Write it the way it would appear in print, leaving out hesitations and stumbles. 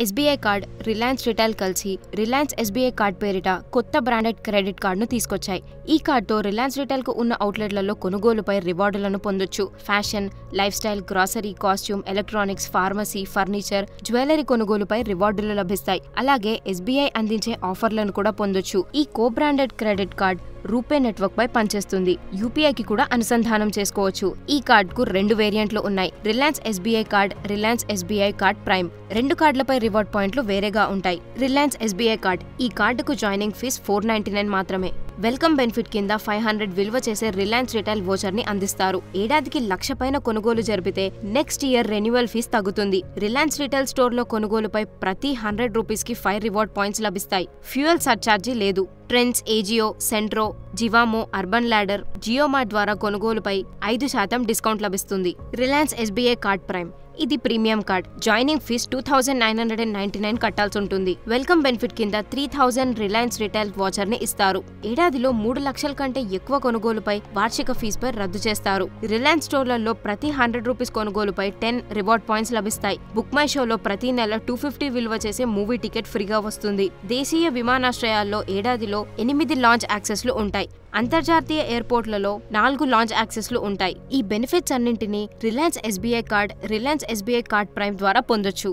SBI card, Reliance retail కలిసి Reliance SBI card పేరిట కొత్త బ్రాండెడ్ క్రెడిట్ కార్డును తీసుకొచ్చాయి. ఈ కార్డుతో రిలయన్స్ రిటైల్ కు ఉన్న అవుట్లెట్లలో కొనుగోలుపై రివార్డులను పొందొచ్చు. Fashion, life style, grocery, costume, electronics, pharmacy, furniture, jewellery కొనుగోలుపై రివార్డులు లభిస్తాయి. అలాగే ఎస్బీఐ అందించే ఆఫర్లను కూడా పొందొచ్చు. ఈ co branded credit card RuPay network పై పనిచేస్తుంది. యూపీఐకి కూడా అనుసంధానం చేసుకోవచ్చు. ఈ కార్డ్ కు 2 వేరియంట్లు ఉన్నాయి. Reliance SBI card, Reliance SBI card prime. 2 కార్డులపై రివార్డ్ పాయింట్లు వేరేగా ఉంటాయి. రిలయన్స్ ఎస్బీఐ కార్డ్, ఈ కార్డుకు జాయినింగ్ ఫీజు 499 మాత్రమే. వెల్కమ్ బెనిఫిట్ కింద 500 విలువ చేసే రిలయన్స్ రిటైల్ వోచర్ ని అందిస్తారు. ఏడాదికి 1,00,000 పైన కొనుగోలు జరిపితే నెక్స్ట్ ఇయర్ రెన్యువల్ ఫీజు తగ్గుతుంది. రిలయన్స్ రిటైల్ స్టోర్ లో కొనుగోలుపై ప్రతి 100 రూపీస్ కి 5 రివార్డ్ పాయింట్స్ లభిస్తాయి. ఫ్యూయల్ సర్ఛార్జీ లేదు. Trends, AJIO, Centro, Zivame, Urban Ladder, JioMart ద్వారా కొనుగోలుపై 5% డిస్కౌంట్ లభిస్తుంది. రిలయన్స్ ఎస్బీఐ కార్డ్ ప్రైమ్, ఇది ప్రీమియం కార్డ్. జాయినింగ్ ఫీజ్ 2,999 కట్టాల్సి ఉంటుంది. వెల్కమ్ బెనిఫిట్ కింద 3,000 రిలయన్స్ రిటైల్ వాచర్ ని ఇస్తారు. ఏడాదిలో 3 లక్షల కంటే ఎక్కువ కొనుగోలుపై వార్షిక ఫీజుపై రద్దు చేస్తారు. రిలయన్స్ స్టోర్లలో ప్రతి 100 రూపీస్ కొనుగోలుపై 10 రివార్డ్ పాయింట్స్ లభిస్తాయి. బుక్ మై షోలో ప్రతి నెల 250 విలువ చేసే మూవీ టికెట్ ఫ్రీగా వస్తుంది. దేశీయ విమానాశ్రయాల్లో ఏడాదిలో 8 లాంచ్ యాక్సెస్లు ఉంటాయి. అంతర్జాతీయ ఎయిర్పోర్ట్లలో 4 లాంచ్ యాక్సెస్లు ఉంటాయి. ఈ బెనిఫిట్స్ అన్నింటినీ Reliance SBI card, Reliance SBI card prime ద్వారా పొందొచ్చు.